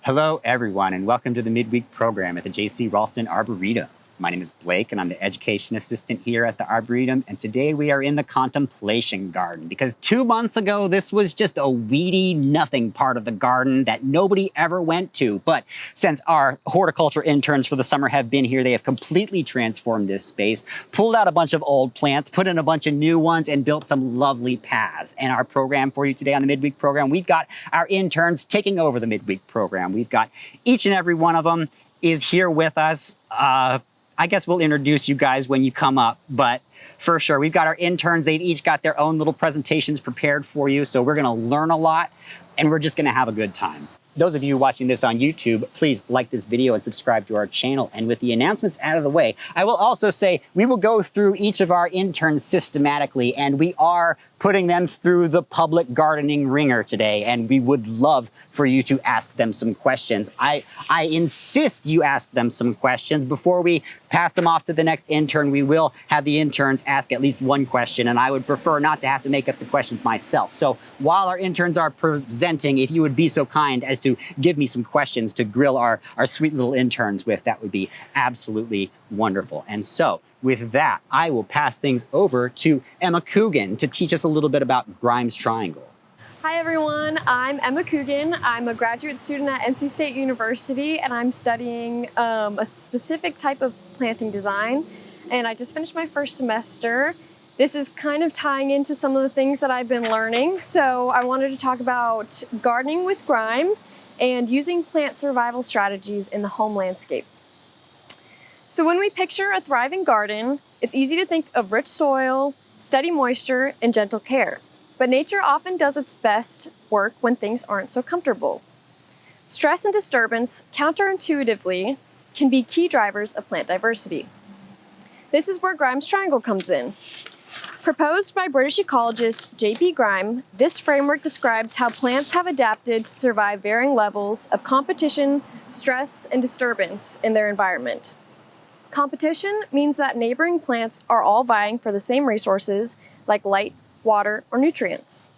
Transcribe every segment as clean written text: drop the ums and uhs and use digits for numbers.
Hello, everyone, and welcome to the Midweek Program at the Raulston Arboretum. My name is Blake, and I'm the Education Assistant here at the Arboretum, and today we are in the Contemplation Garden, because 2 months ago, this was just a weedy nothing part of the garden that nobody ever went to. But since our horticulture interns for the summer have been here, they have completely transformed this space, pulled out a bunch of old plants, put in a bunch of new ones, and built some lovely paths. And our program for you today on the Midweek Program, we've got our interns taking over the Midweek Program. We've got each and every one of them is here with us. I guess we'll introduce you guys when you come up, but for sure, we've got our interns. They've each got their own little presentations prepared for you, so we're gonna learn a lot, and we're just gonna have a good time. Those of you watching this on YouTube, please like this video and subscribe to our channel. And with the announcements out of the way, I will also say we will go through each of our interns systematically, and we are putting them through the public gardening ringer today, and we would love for you to ask them some questions. I insist you ask them some questions. Before we pass them off to the next intern, we will have the interns ask at least one question, and I would prefer not to have to make up the questions myself. So while our interns are presenting, if you would be so kind as to give me some questions to grill our sweet little interns with, that would be absolutely wonderful. And so, with that, I will pass things over to Emma Coogan to teach us a little bit about Grimes Triangle. Hi everyone, I'm Emma Coogan. I'm a graduate student at NC State University, and I'm studying a specific type of planting design. And I just finished my first semester. This is kind of tying into some of the things that I've been learning. So I wanted to talk about gardening with grime and using plant survival strategies in the home landscape. So when we picture a thriving garden, it's easy to think of rich soil, steady moisture, and gentle care. But nature often does its best work when things aren't so comfortable. Stress and disturbance, counterintuitively, can be key drivers of plant diversity. This is where Grimes Triangle comes in. Proposed by British ecologist J.P. Grime, this framework describes how plants have adapted to survive varying levels of competition, stress, and disturbance in their environment. Competition means that neighboring plants are all vying for the same resources like light, water, or nutrients.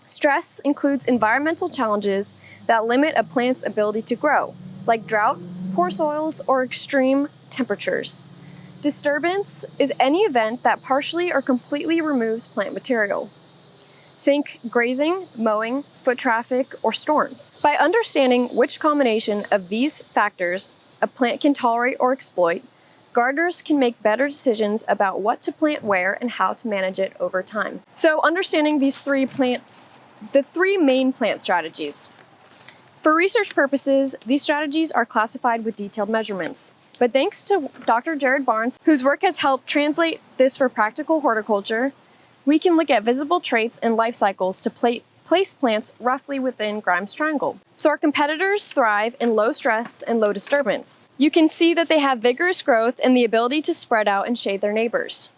Stress includes environmental challenges that limit a plant's ability to grow, like drought, poor soils, or extreme temperatures. Disturbance is any event that partially or completely removes plant material. Think grazing, mowing, foot traffic, or storms. By understanding which combination of these factors a plant can tolerate or exploit, gardeners can make better decisions about what to plant where and how to manage it over time. So understanding the three main plant strategies. For research purposes, these strategies are classified with detailed measurements. But thanks to Dr. Jared Barnes, whose work has helped translate this for practical horticulture, we can look at visible traits and life cycles to place plants roughly within Grimes Triangle. So our competitors thrive in low stress and low disturbance. You can see that they have vigorous growth and the ability to spread out and shade their neighbors.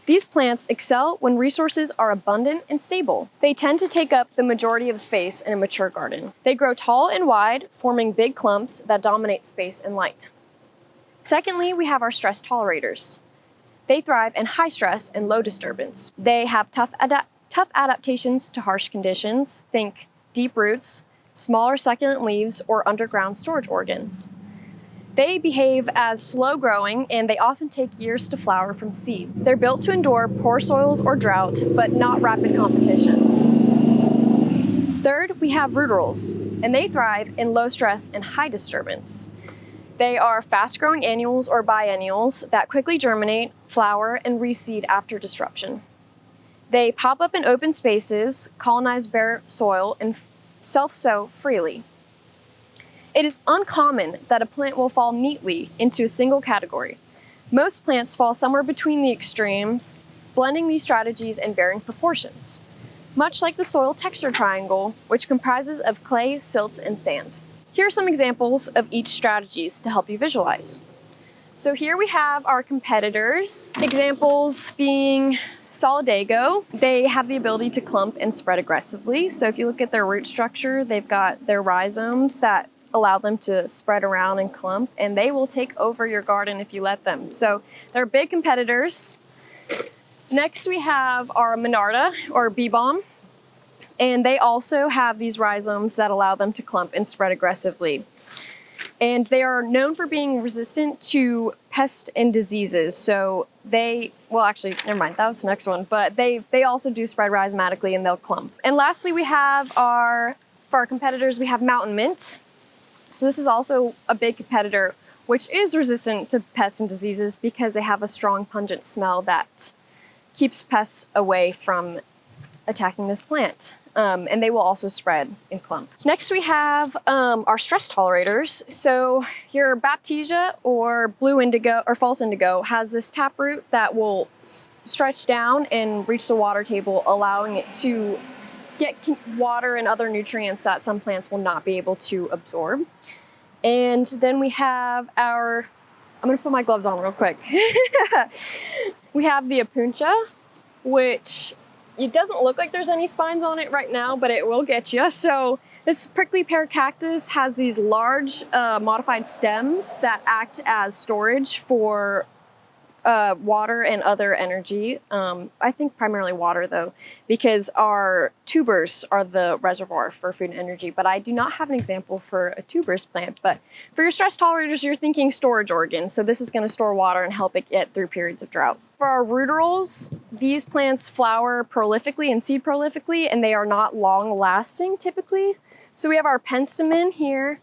These plants excel when resources are abundant and stable. They tend to take up the majority of space in a mature garden. They grow tall and wide, forming big clumps that dominate space and light. Secondly, we have our stress tolerators. They thrive in high stress and low disturbance. They have tough adaptations to harsh conditions. Think deep roots, smaller succulent leaves, or underground storage organs. They behave as slow growing, and they often take years to flower from seed. They're built to endure poor soils or drought, but not rapid competition. Third, we have rudderals, and they thrive in low stress and high disturbance. They are fast-growing annuals or biennials that quickly germinate, flower, and reseed after disruption. They pop up in open spaces, colonize bare soil, and self-sow freely. It is uncommon that a plant will fall neatly into a single category. Most plants fall somewhere between the extremes, blending these strategies in varying proportions, much like the soil texture triangle, which comprises of clay, silt, and sand. Here are some examples of each strategies to help you visualize. So here we have our competitors, examples being Solidago. They have the ability to clump and spread aggressively. So if you look at their root structure, they've got their rhizomes that allow them to spread around and clump, and they will take over your garden if you let them. So they're big competitors. Next we have our Monarda or bee balm. And they also have these rhizomes that allow them to clump and spread aggressively. And they are known for being resistant to pests and diseases. So well, actually, never mind, that was the next one. But they also do spread rhizomatically and they'll clump. And lastly, we have for our competitors, we have mountain mint. So this is also a big competitor, which is resistant to pests and diseases because they have a strong pungent smell that keeps pests away from attacking this plant. And they will also spread and clump. Next we have our stress tolerators. So your Baptisia or blue indigo or false indigo has this taproot that will stretch down and reach the water table, allowing it to get water and other nutrients that some plants will not be able to absorb. And then we have I'm gonna put my gloves on real quick. We have the Apuntia, which it doesn't look like there's any spines on it right now, but it will get you. So this prickly pear cactus has these large modified stems that act as storage for water and other energy. I think primarily water though, because our tubers are the reservoir for food and energy, but I do not have an example for a tuberous plant. But for your stress tolerators, you're thinking storage organs. So this is gonna store water and help it get through periods of drought. For our rudderals, these plants flower prolifically and seed prolifically, and they are not long lasting typically. So we have our penstemon here,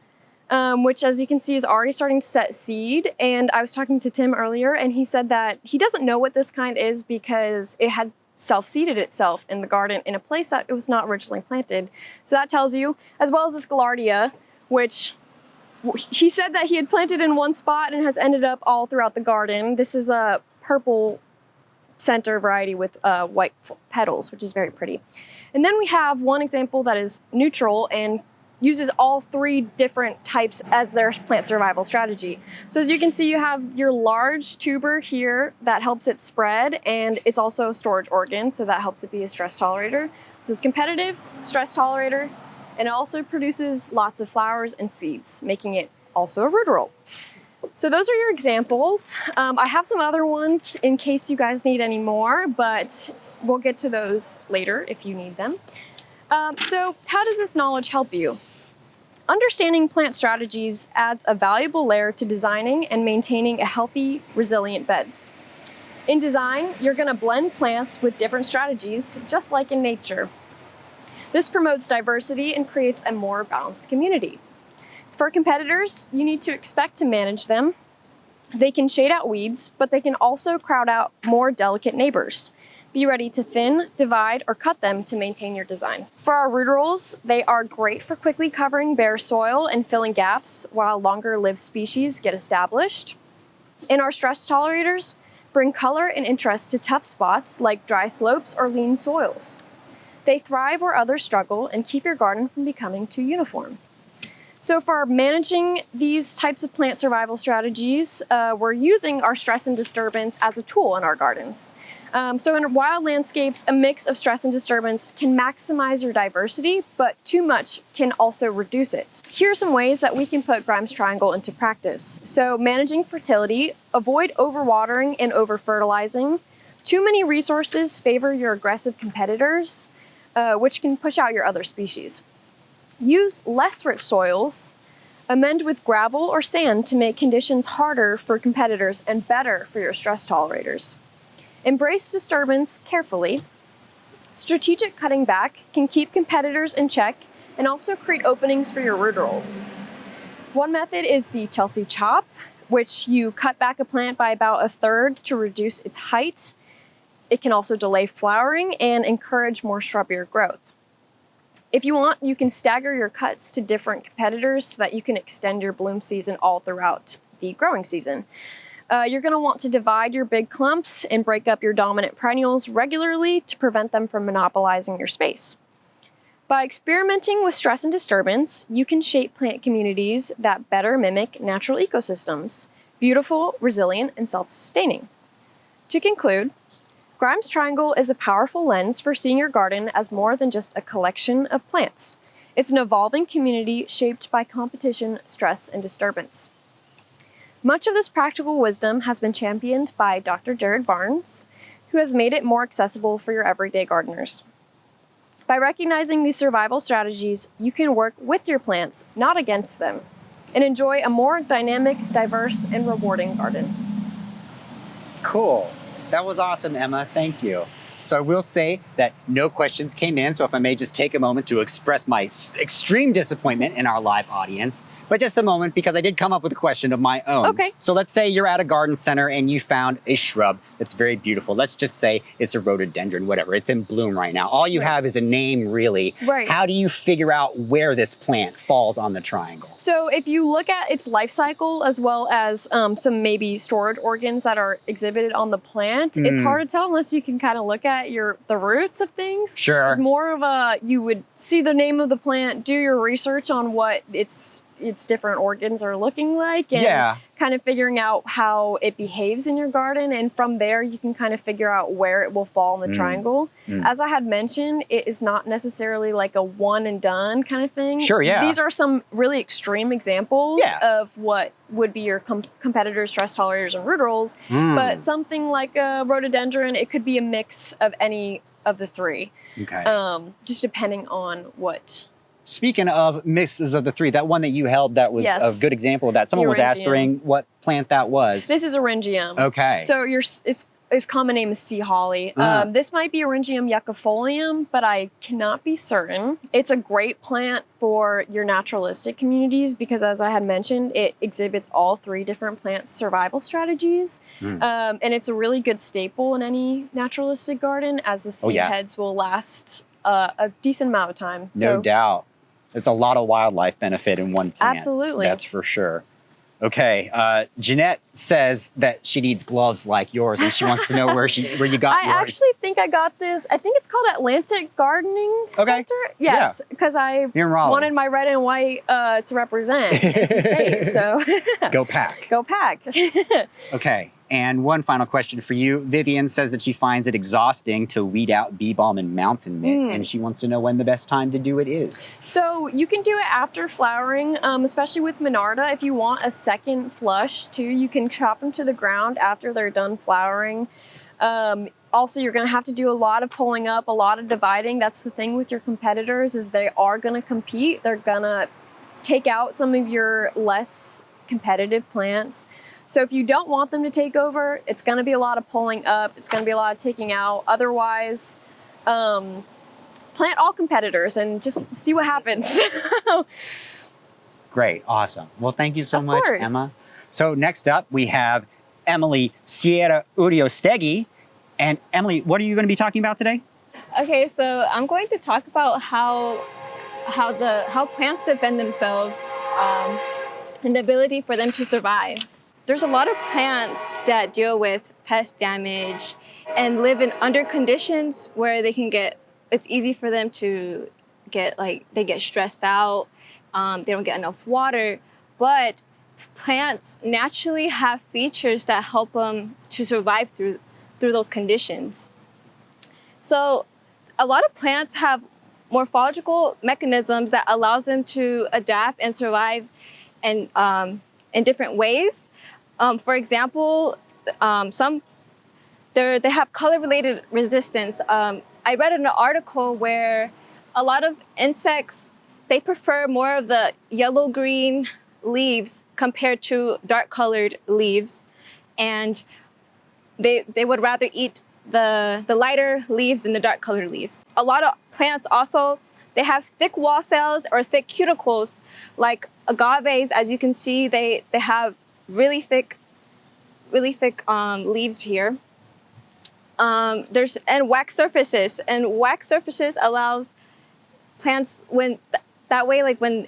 which as you can see is already starting to set seed. And I was talking to Tim earlier and he said that he doesn't know what this kind is because it had self-seeded itself in the garden in a place that it was not originally planted. So that tells you, as well as this Gaillardia, which he said that he had planted in one spot and has ended up all throughout the garden. This is a purple center variety with white petals, which is very pretty. And then we have one example that is neutral and uses all three different types as their plant survival strategy. So as you can see, you have your large tuber here that helps it spread, and it's also a storage organ, so that helps it be a stress tolerator. So it's competitive, stress tolerator, and it also produces lots of flowers and seeds, making it also a ruderal. So those are your examples. I have some other ones in case you guys need any more, but we'll get to those later if you need them. So how does this knowledge help you? Understanding plant strategies adds a valuable layer to designing and maintaining a healthy, resilient beds. In design, you're going to blend plants with different strategies, just like in nature. This promotes diversity and creates a more balanced community. For competitors, you need to expect to manage them. They can shade out weeds, but they can also crowd out more delicate neighbors. Be ready to thin, divide, or cut them to maintain your design. For our rudderals, they are great for quickly covering bare soil and filling gaps while longer-lived species get established. And our stress tolerators bring color and interest to tough spots like dry slopes or lean soils. They thrive where others struggle and keep your garden from becoming too uniform. So for managing these types of plant survival strategies, we're using our stress and disturbance as a tool in our gardens. So in wild landscapes, a mix of stress and disturbance can maximize your diversity, but too much can also reduce it. Here are some ways that we can put Grimes Triangle into practice. So managing fertility, avoid overwatering and over-fertilizing. Too many resources favor your aggressive competitors, which can push out your other species. Use less rich soils. Amend with gravel or sand to make conditions harder for competitors and better for your stress tolerators. Embrace disturbance carefully. Strategic cutting back can keep competitors in check and also create openings for your rudderals. One method is the Chelsea chop, which you cut back a plant by about a third to reduce its height. It can also delay flowering and encourage more shrubbier growth. If you want, you can stagger your cuts to different competitors so that you can extend your bloom season all throughout the growing season. You're going to want to divide your big clumps and break up your dominant perennials regularly to prevent them from monopolizing your space. By experimenting with stress and disturbance, you can shape plant communities that better mimic natural ecosystems, beautiful, resilient, and self-sustaining. To conclude, Grimes Triangle is a powerful lens for seeing your garden as more than just a collection of plants. It's an evolving community shaped by competition, stress, and disturbance. Much of this practical wisdom has been championed by Dr. Jared Barnes, who has made it more accessible for your everyday gardeners. By recognizing these survival strategies, you can work with your plants, not against them, and enjoy a more dynamic, diverse, and rewarding garden. Cool. That was awesome, Emma. Thank you. So I will say that no questions came in, so if I may just take a moment to express my extreme disappointment in our live audience. But just a moment, because I did come up with a question of my own. Okay. So let's say you're at a garden center and you found a shrub that's very beautiful. Let's just say it's a rhododendron, whatever. It's in bloom right now. All you have is a name, really. Right. How do you figure out where this plant falls on the triangle? So if you look at its life cycle, as well as some maybe storage organs that are exhibited on the plant, it's hard to tell unless you can kind of look at the roots of things. Sure. It's more of you would see the name of the plant, do your research on what its different organs are looking like, and kind of figuring out how it behaves in your garden. And from there, you can kind of figure out where it will fall in the triangle. As I had mentioned, it is not necessarily like a one and done kind of thing. Sure, yeah. These are some really extreme examples of what would be your competitors, stress tolerators, and root rolls. But something like a rhododendron, it could be a mix of any of the three. Okay. Just depending on what. Speaking of mixes of the three, that one that you held that was a good example of that. Someone was asking what plant that was. This is Orangium. Okay. So its common name is sea holly. This might be Orangium yuccifolium, but I cannot be certain. It's a great plant for your naturalistic communities because, as I had mentioned, it exhibits all three different plant survival strategies. And it's a really good staple in any naturalistic garden, as the seed heads will last a decent amount of time. No doubt. It's a lot of wildlife benefit in one plant. Absolutely. That's for sure. Okay, Jeanette says that she needs gloves like yours, and she wants to know where you got yours. I actually think I got this. I think it's called Atlantic Gardening Center. Yes, because I wanted my red and white to represent NC State. So go Pack. Go Pack. Okay. And one final question for you. Vivian says that she finds it exhausting to weed out bee balm and mountain mint, and she wants to know when the best time to do it is. So you can do it after flowering, especially with Monarda. If you want a second flush too, you can chop them to the ground after they're done flowering. Also, you're going to have to do a lot of pulling up, a lot of dividing. That's the thing with your competitors, is they are going to compete. They're going to take out some of your less competitive plants. So if you don't want them to take over, it's going to be a lot of pulling up. It's going to be a lot of taking out. Otherwise, plant all competitors and just see what happens. Great. Awesome. Well, thank you so much, Emma. So next up, we have Emily Sierra-Uriostegui. And Emily, what are you going to be talking about today? Okay, so I'm going to talk about how plants defend themselves and the ability for them to survive. There's a lot of plants that deal with pest damage and live in under conditions where it's easy for them to they get stressed out, they don't get enough water, but plants naturally have features that help them to survive through those conditions. So a lot of plants have morphological mechanisms that allows them to adapt and survive in different ways. For example, they have color-related resistance. I read in an article where a lot of insects, they prefer more of the yellow-green leaves compared to dark-colored leaves, and they would rather eat the lighter leaves than the dark-colored leaves. A lot of plants also, they have thick wall cells or thick cuticles, like agaves. As you can see, they have really thick leaves here. And wax surfaces, allows plants when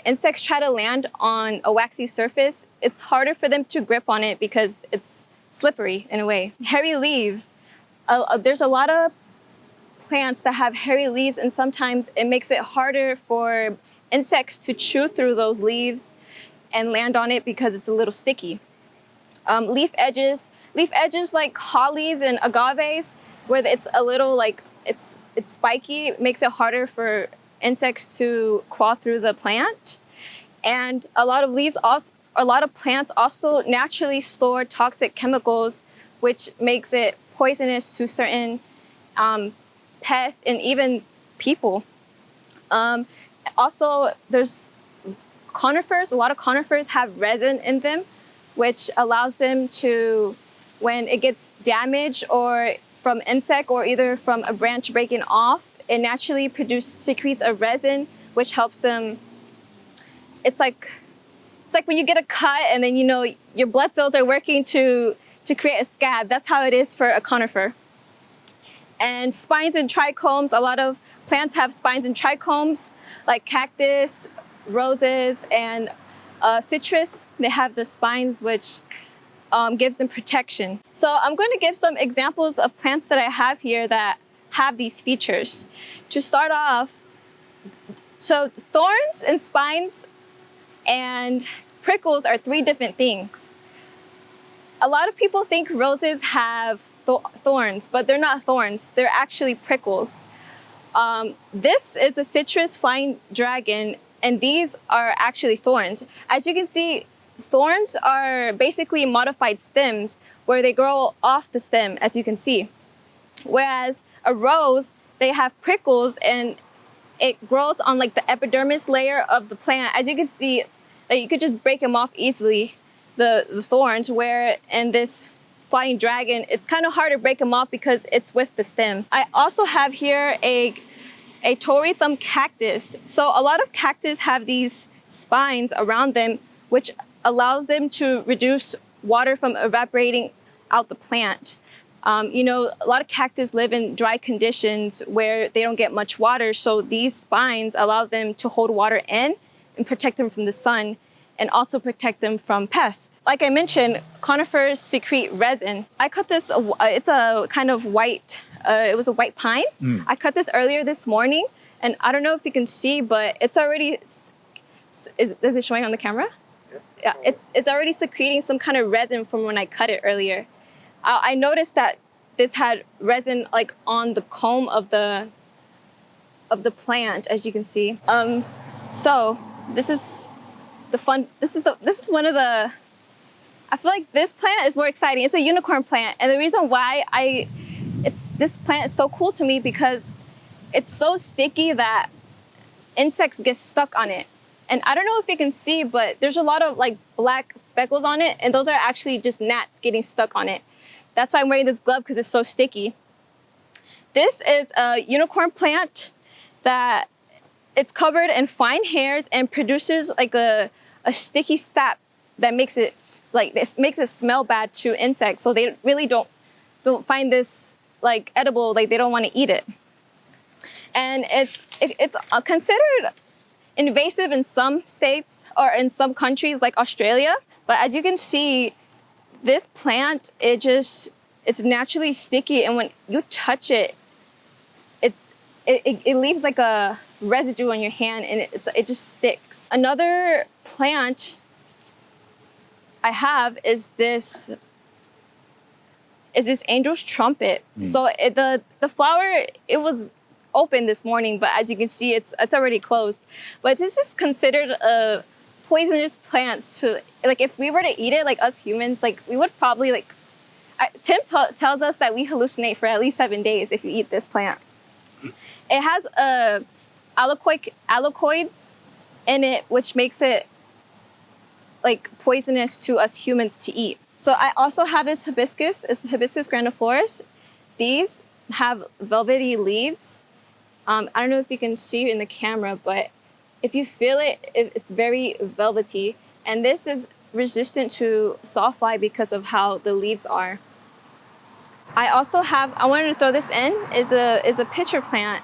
insects try to land on a waxy surface, it's harder for them to grip on it because it's slippery in a way. Hairy leaves. There's a lot of plants that have hairy leaves, and sometimes it makes it harder for insects to chew through those leaves and land on it because it's a little sticky. Leaf edges like hollies and agaves, where it's a little it's spiky, it makes it harder for insects to crawl through the plant. And a lot of plants also naturally store toxic chemicals, which makes it poisonous to certain pests and even people. Also, there's conifers. A lot of conifers have resin in them, which allows them to, when it gets damaged or from insect or either from a branch breaking off, it naturally secretes a resin, which helps them. It's like when you get a cut and then your blood cells are working to create a scab. That's how it is for a conifer. And spines and trichomes, a lot of plants have spines and trichomes, like cactus, roses, and citrus. They have the spines, which gives them protection. So I'm going to give some examples of plants that I have here that have these features. To start off, so thorns and spines and prickles are three different things. A lot of people think roses have thorns, but they're not thorns. They're actually prickles. This is a citrus flying dragon, and these are actually thorns. As you can see, thorns are basically modified stems where they grow off the stem, as you can see. Whereas a rose, they have prickles and it grows on like the epidermis layer of the plant. As you can see, you could just break them off easily, the thorns, where in this flying dragon, it's kind of hard to break them off because it's with the stem. I also have here a Tory thumb cactus. So a lot of cactus have these spines around them, which allows them to reduce water from evaporating out the plant. A lot of cactus live in dry conditions where they don't get much water, so these spines allow them to hold water in and protect them from the sun, and also protect them from pests. Like I mentioned, conifers secrete resin. I cut this, it's a kind of white, it was a white pine. I cut this earlier this morning, and I don't know if you can see, but it's already, is it showing on the camera? Yeah, it's already secreting some kind of resin from when I cut it earlier. I noticed that this had resin like on the comb of the plant, as you can see. So this is one of the, I feel like this plant is more exciting. It's a unicorn plant, and the reason why this plant is so cool to me because it's so sticky that insects get stuck on it. And I don't know if you can see, but there's a lot of like black speckles on it, and those are actually just gnats getting stuck on it. That's why I'm wearing this glove, because it's so sticky. This is a unicorn plant that it's covered in fine hairs and produces like a sticky sap that makes it smell bad to insects. So they really don't find this like edible, like they don't want to eat it. And it's considered invasive in some states or in some countries like Australia. But as you can see, this plant, it's naturally sticky, and when you touch it, it leaves like a residue on your hand, and it just sticks. Another plant I have is this angel's trumpet. So the flower, it was open this morning, but as you can see, it's already closed. But this is considered a poisonous plant. To like, if we were to eat it, like us humans, like we would probably like. Tim tells us that we hallucinate for at least 7 days if you eat this plant. It has alkaloids in it, which makes it like poisonous to us humans to eat. So I also have this hibiscus. It's Hibiscus grandiflorus. These have velvety leaves. I don't know if you can see in the camera, but if you feel it, it's very velvety. And this is resistant to sawfly because of how the leaves are. I also have, I wanted to throw this in, is a pitcher plant.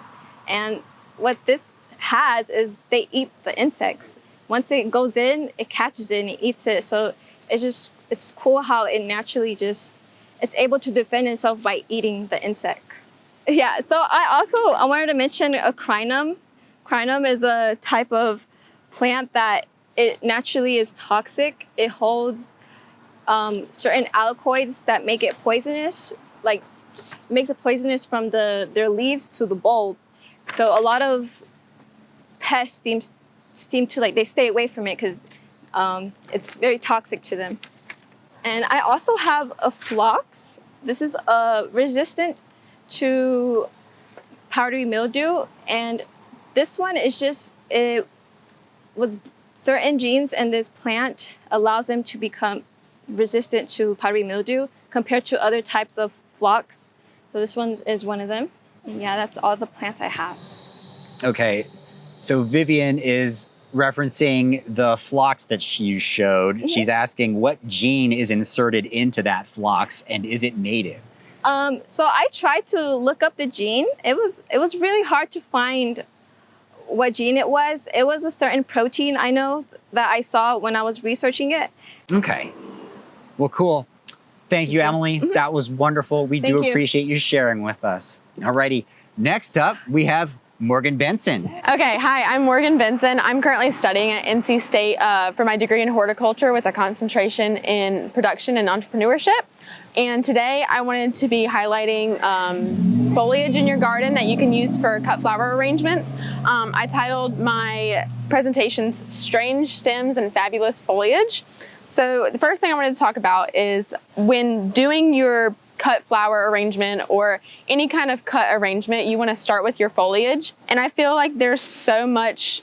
And what this has is they eat the insects. Once it goes in, it catches it and it eats it. So it's cool how it naturally it's able to defend itself by eating the insect. Yeah, so I wanted to mention a crinum. Crinum is a type of plant that it naturally is toxic. It holds certain alkaloids that make it poisonous, like makes it poisonous from their leaves to the bulb. So a lot of pests seem to like, they stay away from it because it's very toxic to them. And I also have a phlox. This is resistant to powdery mildew, and This one is just, it was certain genes in this plant allows them to become resistant to powdery mildew compared to other types of phlox. So this one is one of them. And yeah, that's all the plants I have. Okay, so Vivian is referencing the phlox that you showed. Mm-hmm. She's asking what gene is inserted into that phlox and is it native? So I tried to look up the gene. It was really hard to find what gene it was. It was a certain protein I know that I saw when I was researching it. Okay, well, cool. Thank you, Emily. Mm-hmm. That was wonderful. We do Thank you. appreciate you sharing with us. Alrighty, next up we have Morgan Benson. Okay, hi, I'm Morgan Benson. I'm currently studying at NC State for my degree in horticulture with a concentration in production and entrepreneurship. And today I wanted to be highlighting foliage in your garden that you can use for cut flower arrangements. I titled my presentations Strange Stems and Fabulous Foliage. So the first thing I wanted to talk about is when doing your cut flower arrangement or any kind of cut arrangement, you want to start with your foliage. And I feel like there's so much,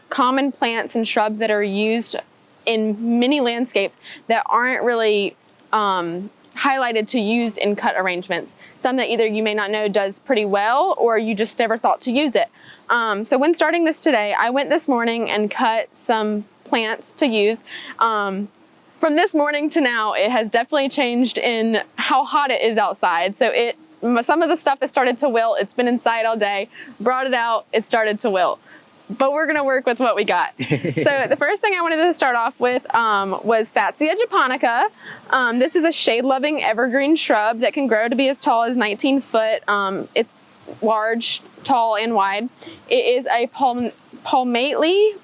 common plants and shrubs that are used in many landscapes that aren't really highlighted to use in cut arrangements. Some that either you may not know does pretty well or you just never thought to use it. So when starting this today, I went this morning and cut some plants to use. From this morning to now, it has definitely changed in how hot it is outside. So some of the stuff has started to wilt. It's been inside all day. Brought it out, it started to wilt. But we're gonna work with what we got. So the first thing I wanted to start off with was Fatsia japonica. This is a shade-loving evergreen shrub that can grow to be as tall as 19 foot. It's large, tall, and wide. It is a palmately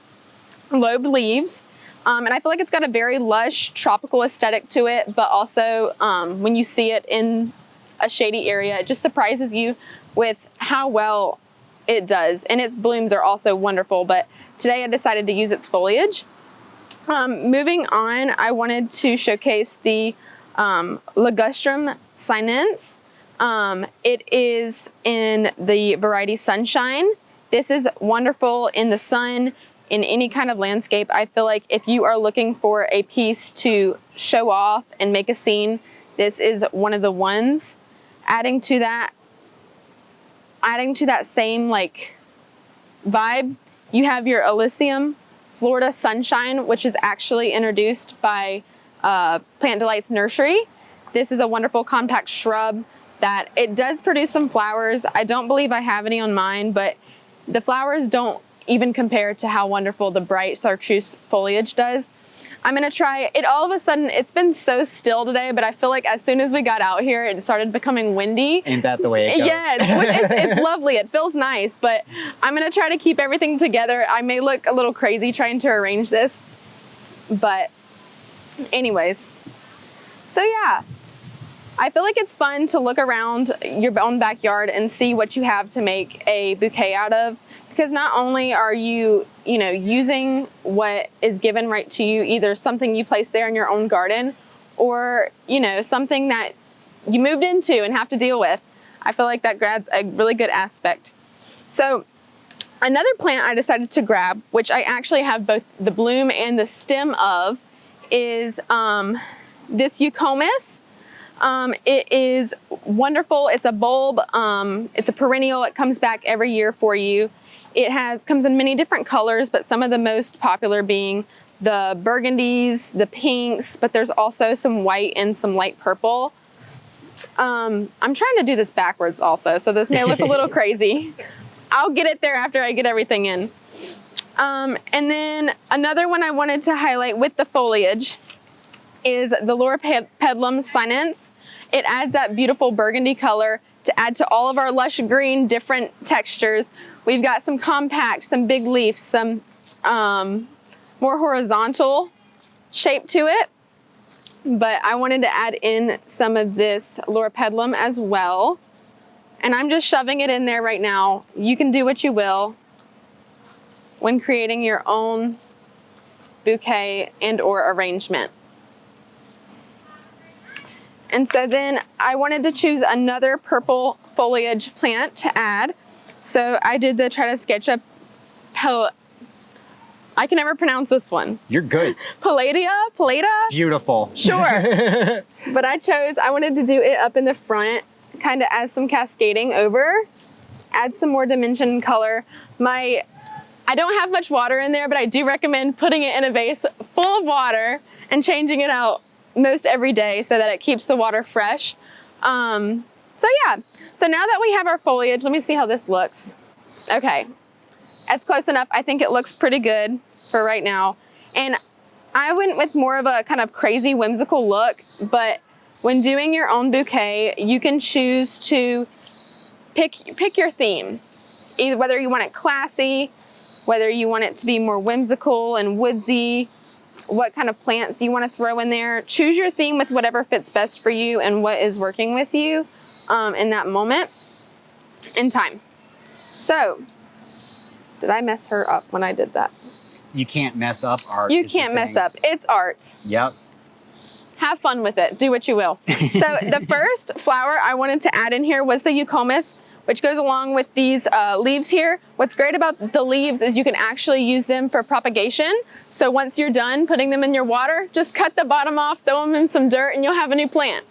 lobed leaves. And I feel like it's got a very lush tropical aesthetic to it, but also when you see it in a shady area, it just surprises you with how well it does. And its blooms are also wonderful, but today I decided to use its foliage. Moving on, I wanted to showcase the Ligustrum sinense. It is in the variety Sunshine. This is wonderful in the sun. In any kind of landscape, I feel like if you are looking for a piece to show off and make a scene, this is one of the ones. Adding to that same vibe, you have your Elysium Florida Sunshine, which is actually introduced by Plant Delight's Nursery. This is a wonderful compact shrub that it does produce some flowers. I don't believe I have any on mine, but the flowers don't even compare to how wonderful the bright chartreuse foliage does. I'm gonna try it. All of a sudden, it's been so still today, but I feel like as soon as we got out here, it started becoming windy. Ain't that the way it goes? Yes, it's lovely. It feels nice, but I'm gonna try to keep everything together. I may look a little crazy trying to arrange this, but anyways. So yeah, I feel like it's fun to look around your own backyard and see what you have to make a bouquet out of. Because not only are you, using what is given right to you, either something you place there in your own garden or, something that you moved into and have to deal with. I feel like that grabs a really good aspect. So another plant I decided to grab, which I actually have both the bloom and the stem of, is this Eucomis. It is wonderful. It's a bulb. It's a perennial. It comes back every year for you. It comes in many different colors, but some of the most popular being the burgundies, the pinks, but there's also some white and some light purple. I'm trying to do this backwards also, so this may look a little crazy. I'll get it there after I get everything in. And then another one I wanted to highlight with the foliage is the Loropetalum sinense. It adds that beautiful burgundy color to add to all of our lush green, different textures. We've got some compact, some big leaves, some more horizontal shape to it. But I wanted to add in some of this Loropetalum as well. And I'm just shoving it in there right now. You can do what you will when creating your own bouquet and or arrangement. And so then I wanted to choose another purple foliage plant to add. So I did try to sketch up, I can never pronounce this one. You're good. Pallada? Beautiful. Sure. But I wanted to do it up in the front, kind of as some cascading over, add some more dimension and color. I don't have much water in there, but I do recommend putting it in a vase full of water and changing it out most every day so that it keeps the water fresh. So yeah, so now that we have our foliage, let me see how this looks. Okay, that's close enough. I think it looks pretty good for right now. And I went with more of a kind of crazy whimsical look, but when doing your own bouquet, you can choose to pick your theme. Either whether you want it classy, whether you want it to be more whimsical and woodsy, what kind of plants you want to throw in there. Choose your theme with whatever fits best for you and what is working with you in that moment in time. So, did I mess her up when I did that? You can't mess up art. You can't mess up. It's art. Yep. Have fun with it. Do what you will. So the first flower I wanted to add in here was the eucomis, which goes along with these leaves here. What's great about the leaves is you can actually use them for propagation. So once you're done putting them in your water, just cut the bottom off, throw them in some dirt, and you'll have a new plant.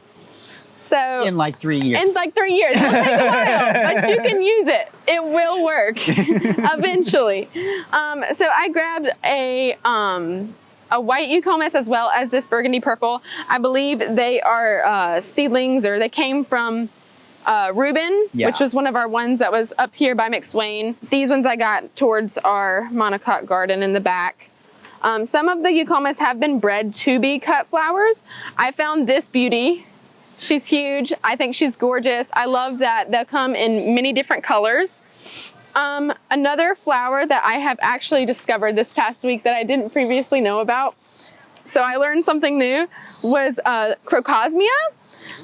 So in like 3 years. In like 3 years. It'll take a while, but you can use it. It will work eventually. So I grabbed a white eucomis as well as this burgundy purple. I believe they are seedlings, or they came from Reuben, which was one of our ones that was up here by McSwain. These ones I got towards our monocoque garden in the back. Some of the eucomis have been bred to be cut flowers. I found this beauty. She's huge. I think she's gorgeous. I love that they'll come in many different colors. Another flower that I have actually discovered this past week that I didn't previously know about, so I learned something new, was crocosmia.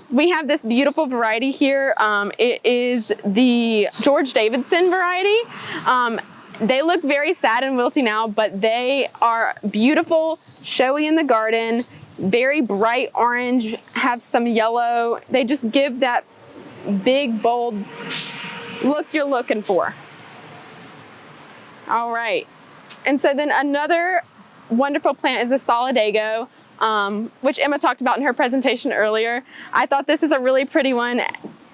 We have this beautiful variety here. It is the George Davidson variety. They look very sad and wilty now, but they are beautiful, showy in the garden, very bright orange, have some yellow. They just give that big, bold look you're looking for. All right. And so then another wonderful plant is the Solidago, which Emma talked about in her presentation earlier. I thought this is a really pretty one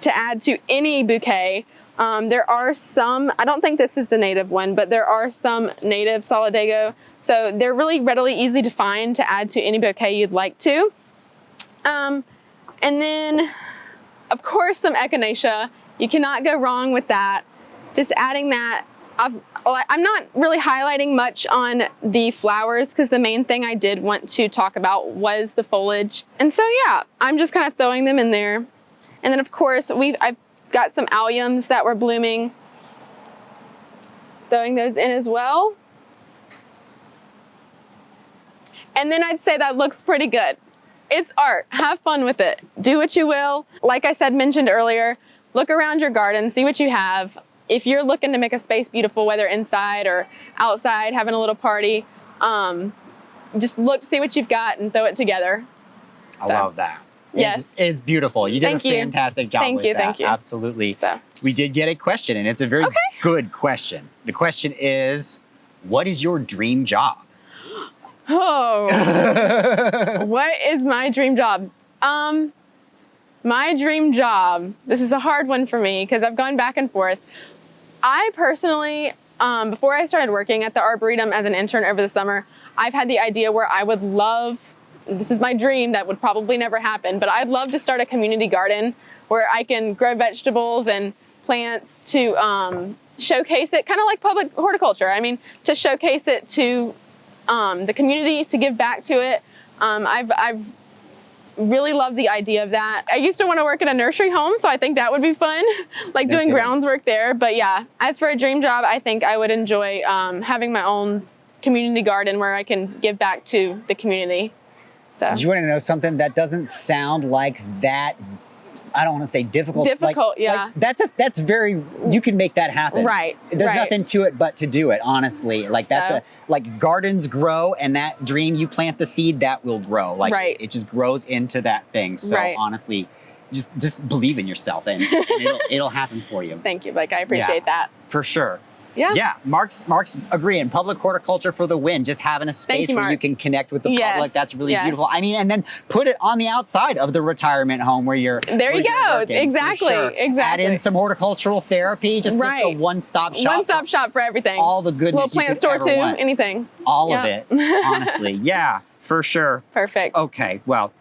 to add to any bouquet. There are some, I don't think this is the native one, but there are some native Solidago. So they're really readily easy to find to add to any bouquet you'd like to. And then, of course, some echinacea. You cannot go wrong with that. Just adding that. I'm not really highlighting much on the flowers because the main thing I did want to talk about was the foliage. And so yeah, I'm just kind of throwing them in there. And then of course, I've got some alliums that were blooming. Throwing those in as well. And then I'd say that looks pretty good. It's art. Have fun with it. Do what you will. Like I mentioned earlier, look around your garden, see what you have. If you're looking to make a space beautiful, whether inside or outside, having a little party, just look to see what you've got and throw it together. I love that. Yes. It's beautiful. You did a fantastic job with that. Thank you. Absolutely. So. We did get a question, and it's a very good question. The question is, what is your dream job? Oh, what is my dream job? My dream job, this is a hard one for me because I've gone back and forth. I personally, before I started working at the Arboretum as an intern over the summer, I've had the idea where I would love, this is my dream that would probably never happen, but I'd love to start a community garden where I can grow vegetables and plants to showcase it, kind of like public horticulture. I mean, to showcase it to the community, to give back to it. I've really love the idea of that. I used to want to work at a nursery home, so I think that would be fun, like doing grounds work there. But yeah, as for a dream job, I think I would enjoy having my own community garden where I can give back to the community. So. Do you want to know something that doesn't sound like that? I don't want to say difficult. Yeah. Like that's very, you can make that happen. Right. There's nothing to it but to do it, honestly. Like like gardens grow, and that dream, you plant the seed, that will grow. Like it just grows into that thing. So honestly, just believe in yourself, and it'll happen for you. Thank you, Blake. I appreciate that. For sure. Yeah. Yeah, Mark's agreeing. Public horticulture for the win. Just having a space where you can connect with the public. That's really beautiful. I mean, and then put it on the outside of the retirement home where you're there. You go. Working, exactly. sure. Exactly. Add in some horticultural therapy. Just a one-stop shop. One-stop shop for everything. All the goodness. Little plant store too. Want. Anything. All of it. Honestly, yeah, for sure. Perfect. Okay. Well,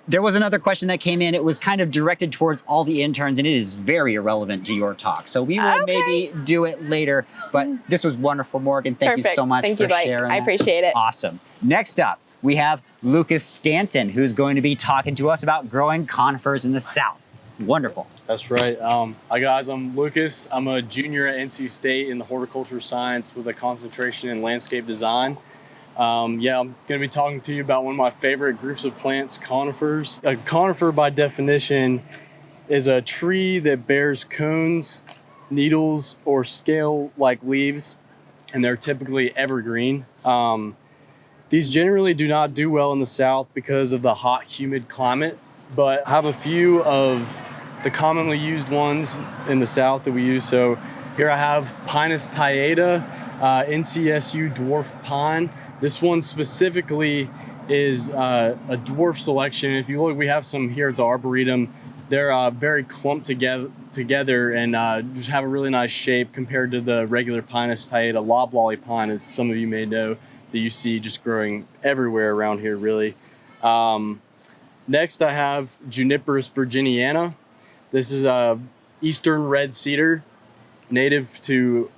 there was another question that came in. It was kind of directed towards all the interns, and it is very irrelevant to your talk. So we will maybe do it later. But this was wonderful, Morgan. Thank you so much for sharing. I appreciate it. Awesome. Next up, we have Lukas Stanton, who's going to be talking to us about growing conifers in the South. Wonderful. That's right. Hi guys, I'm Lukas. I'm a junior at NC State in the horticulture science with a concentration in landscape design. I'm going to be talking to you about one of my favorite groups of plants, conifers. A conifer, by definition, is a tree that bears cones, needles, or scale-like leaves, and they're typically evergreen. These generally do not do well in the South because of the hot, humid climate, but I have a few of the commonly used ones in the South that we use. So here I have Pinus tieta, NCSU dwarf pine. This one specifically is a dwarf selection. If you look, we have some here at the Arboretum. They're very clumped together and just have a really nice shape compared to the regular Pinus tieta loblolly pine, as some of you may know, that you see just growing everywhere around here, really. Next, I have Juniperus virginiana. This is a eastern red cedar, native to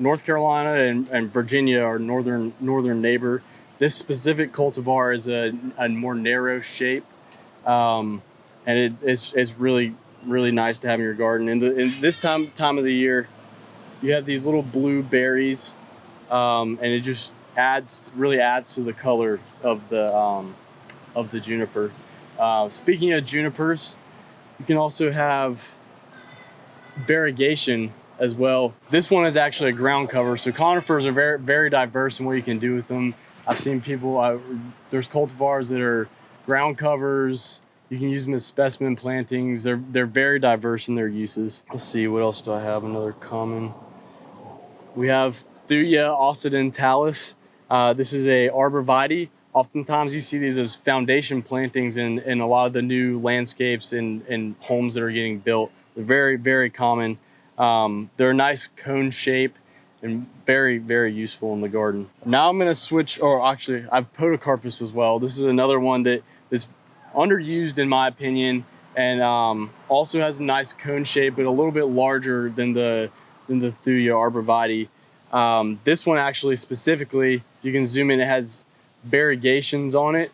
North Carolina and Virginia, our northern neighbor. This specific cultivar is a more narrow shape, and it's really nice to have in your garden. In this time of the year, you have these little blue berries, and it just really adds to the color of the juniper. Speaking of junipers, you can also have variegation as well. This one is actually a ground cover. So conifers are very, very diverse in what you can do with them. I've seen people, there's cultivars that are ground covers. You can use them as specimen plantings. They're very diverse in their uses. Let's see, what else do I have? Another common. We have Thuya occidentalis. This is a arborvitae. Oftentimes you see these as foundation plantings in a lot of the new landscapes and homes that are getting built. They're very, very common. They're a nice cone shape and very, very useful in the garden. Now I'm going to switch, or actually I have Podocarpus as well. This is another one that is underused in my opinion, and also has a nice cone shape, but a little bit larger than the Thuya arborvitae. This one actually specifically, you can zoom in, it has variegations on it,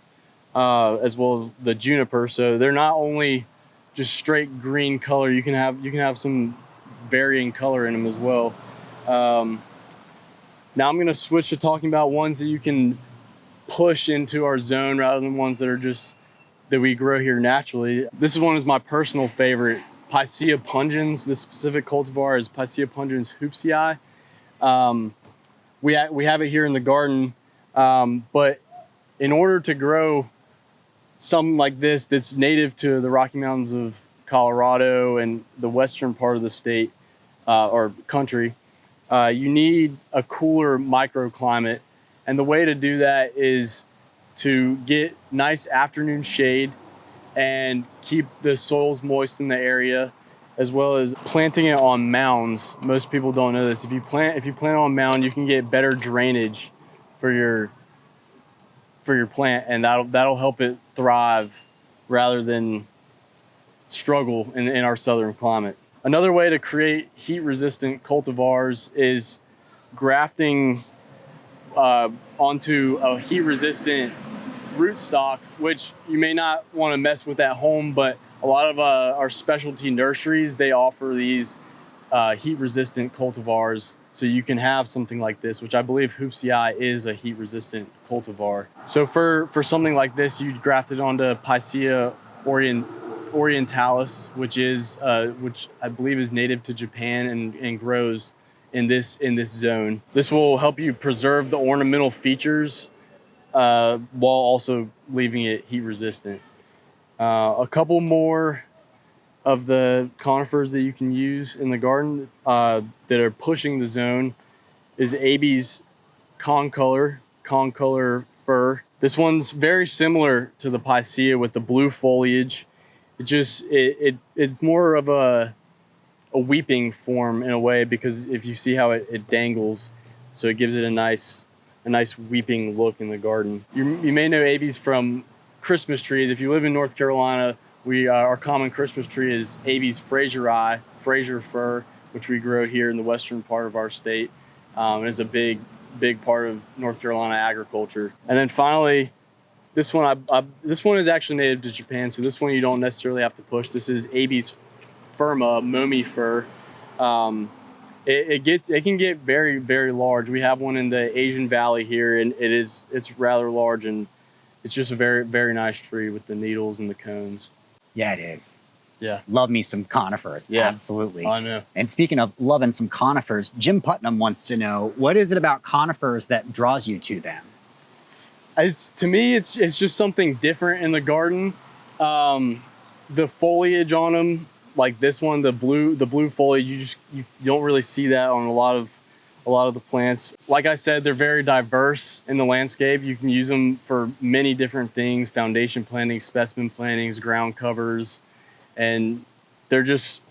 as well as the juniper. So they're not only just straight green color, you can have some varying color in them as well. Now I'm going to switch to talking about ones that you can push into our zone rather than ones that we grow here naturally. This one is my personal favorite, Picea pungens. This specific cultivar is Picea pungens hoopsii. We have it here in the garden, but in order to grow something like this that's native to the Rocky Mountains of Colorado and the western part of the state or country, you need a cooler microclimate. And the way to do that is to get nice afternoon shade and keep the soils moist in the area, as well as planting it on mounds. Most people don't know this. If you plant on a mound, you can get better drainage for your plant, and that'll help it thrive rather than struggle in our southern climate. Another way to create heat-resistant cultivars is grafting onto a heat-resistant rootstock, which you may not want to mess with at home, but a lot of our specialty nurseries, they offer these heat-resistant cultivars, so you can have something like this, which I believe hoopsii is a heat-resistant cultivar. So for something like this, you'd graft it onto Picea orientalis, which I believe is native to Japan and grows in this zone. This will help you preserve the ornamental features while also leaving it heat resistant. A couple more of the conifers that you can use in the garden that are pushing the zone is Aby's concolor fir. This one's very similar to the Picea with the blue foliage. It's more of a weeping form in a way, because if you see how it dangles, so it gives it a nice weeping look in the garden. You may know Aby's from Christmas trees. If you live in North Carolina, our common Christmas tree is Aby's Fraser fir, which we grow here in the western part of our state. It's a big part of North Carolina agriculture. And then finally, this one is actually native to Japan, so this one you don't necessarily have to push. This is Aby's firma, momi fir. It can get very, very large. We have one in the Asian Valley here, and it's rather large, and it's just a very, very nice tree with the needles and the cones. Yeah, it is. Yeah. Love me some conifers. Yeah. Absolutely. I know. And speaking of loving some conifers, Jim Putnam wants to know, what is it about conifers that draws you to them? To me, it's just something different in the garden. The foliage on them, like this one, the blue foliage, you don't really see that on a lot of the plants. Like I said, they're very diverse in the landscape. You can use them for many different things: foundation plantings, specimen plantings, ground covers, and they're just,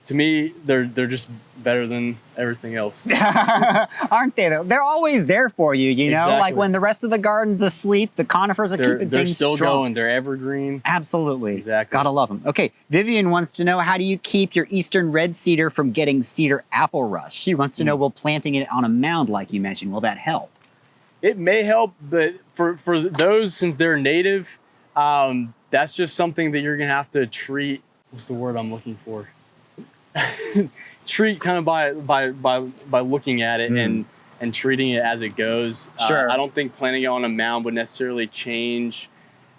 to me, they're just better than everything else. Aren't they though? They're always there for you, you know? Exactly. Like when the rest of the garden's asleep, the conifers are keeping They're things still strong. going. They're evergreen. Absolutely. Exactly. Gotta love them. Okay, Vivian wants to know, how do you keep your eastern red cedar from getting cedar apple rust? She wants to know, will planting it on a mound like you mentioned, will that help? It may help, but for those, since they're native, that's just something that you're gonna have to treat. What's the word I'm looking for? Treat kind of by looking at it and treating it as it goes. Sure. I don't think planting it on a mound would necessarily change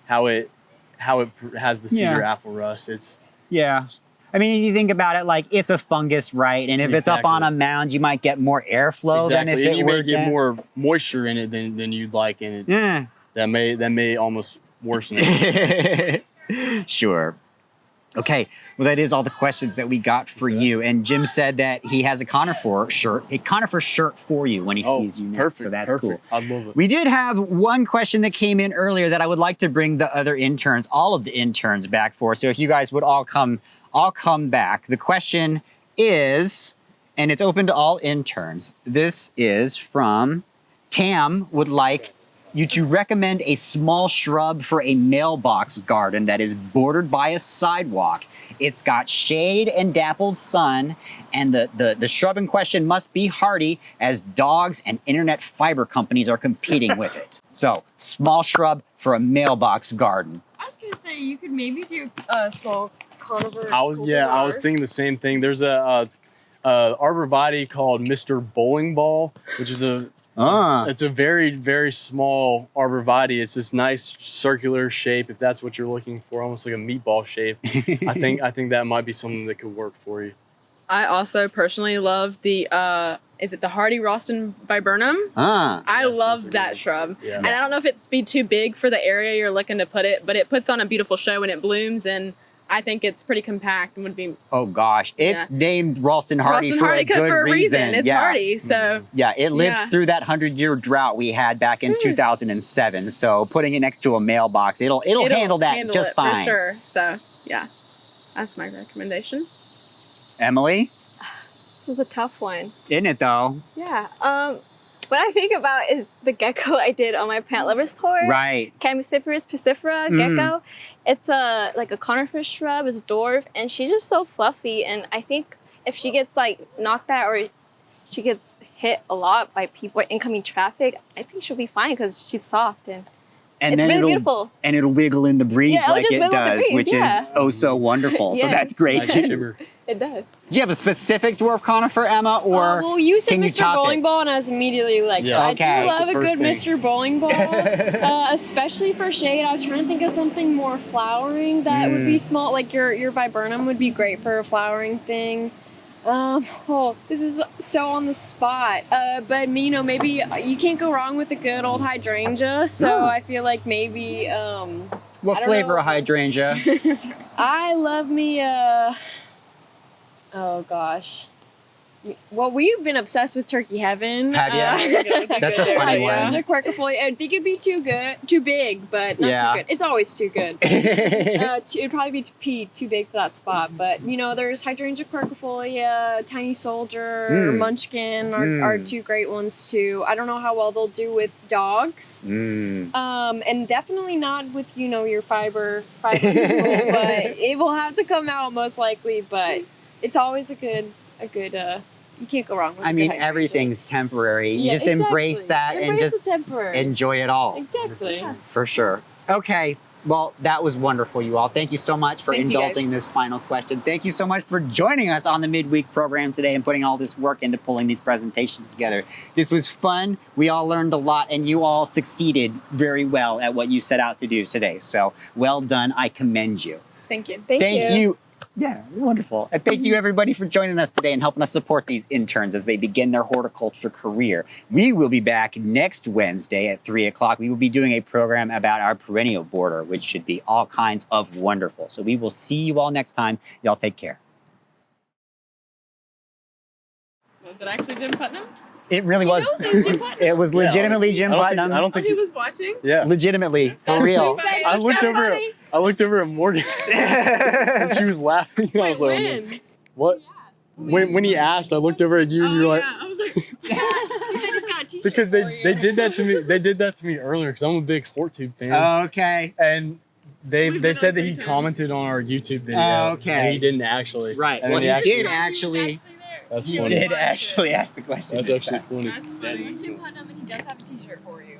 how it has the cedar apple rust. Yeah. I mean, if you think about it, like, it's a fungus, right? And if it's up on a mound, you might get more airflow than if it you were may get more moisture in it than you'd like in it. Yeah. That may almost worsen it. Sure. Okay, well, that is all the questions that we got for you. And Jim said that he has a conifer shirt for you when he sees you next. Perfect, so that's perfect. cool. I love it. We did have one question that came in earlier that I would like to bring the other interns, all of the interns, back for. So if you guys would all come back. The question is, and it's open to all interns. This is from Tam, would like you to recommend a small shrub for a mailbox garden that is bordered by a sidewalk. It's got shade and dappled sun, and the shrub in question must be hardy, as dogs and internet fiber companies are competing with it. So, small shrub for a mailbox garden. I was gonna say you could maybe do a small conifer. I was thinking the same thing. There's a arborvitae called Mr. Bowling Ball, which is it's a very, very small arborvitae. It's this nice circular shape, if that's what you're looking for, almost like a meatball shape. I think that might be something that could work for you. I also personally love the is it the hardy Raulston viburnum? I love that shrub. Yeah. And I don't know if it'd be too big for the area you're looking to put it, but it puts on a beautiful show when it blooms, and I think it's pretty compact and would be. Oh gosh, it's named Raulston Hardy Raulston for Hardy a good reason. It's hardy, so. Yeah, it lived through that 100-year drought we had back in 2007. So putting it next to a mailbox, it'll handle that just fine. For sure. So yeah, that's my recommendation. Emily? This is a tough one. Isn't it though? Yeah. What I think about is the gecko I did on my plant lovers tour. Right. Chamaecyparis piscifera gecko. It's like a conifer shrub. It's dwarf, and she's just so fluffy. And I think if she gets like knocked out or she gets hit a lot by people or incoming traffic, I think she'll be fine because she's soft and it's then really beautiful. And it'll wiggle in the breeze like it does, which is oh so wonderful. So that's great too. It does. Do you have a specific dwarf conifer, Emma, or well, you said can you Mr. top Bowling it? Ball, and I was immediately like, I do love a good Mr. Bowling Ball, especially for shade. I was trying to think of something more flowering that would be small, like your viburnum would be great for a flowering thing. This is so on the spot, but you know, maybe you can't go wrong with a good old hydrangea. So I feel like maybe What I don't flavor know. of hydrangea? I love me oh gosh. Well, we've been obsessed with Turkey Heaven. Have ya? That's a funny one. Hydrangea quercifolia. I think it'd be too big, but not Yeah. too good. It's always too good. It'd probably be too big for that spot. But you know, there's hydrangea quercifolia, tiny soldier, munchkin are two great ones too. I don't know how well they'll do with dogs. And definitely not with your fiber people, but it will have to come out most likely. But it's always a good. You can't go wrong with I mean, hydrangea. everything's temporary. You Yeah, just embrace exactly. that and Embrace just the temporary. enjoy it all. Exactly. For sure. Okay. Well, that was wonderful, you all. Thank you so much for Thank you, indulging guys. this final question. Thank you so much for joining us on the midweek program today and putting all this work into pulling these presentations together. This was fun. We all learned a lot, and you all succeeded very well at what you set out to do today. So well done. I commend you. Thank you. Thank you. Yeah, wonderful. And thank you everybody for joining us today and helping us support these interns as they begin their horticulture career. We will be back next Wednesday at 3 o'clock. We will be doing a program about our perennial border, which should be all kinds of wonderful. So we will see you all next time. Y'all take care. Was it actually Jim Putnam? It really was. It was Jim Putnam. It was legitimately Jim Putnam. I don't think. He was watching? Yeah. Legitimately, for real. I looked over at Morgan, and she was laughing. And I was like, When? "What?" When he asked, I looked over at you, and you're like, I was like, He said he's got a t-shirt because for they you. did that to me. They did that to me earlier because I'm a big HortTube fan, Okay. and they been said on that he 3 times. commented on our YouTube video. Okay. And he didn't actually. Right. And Well, then he did actually. That's He funny. did actually ask the question. That's this actually time. funny. That's funny. Jim Putnam, and he does have a t-shirt for you.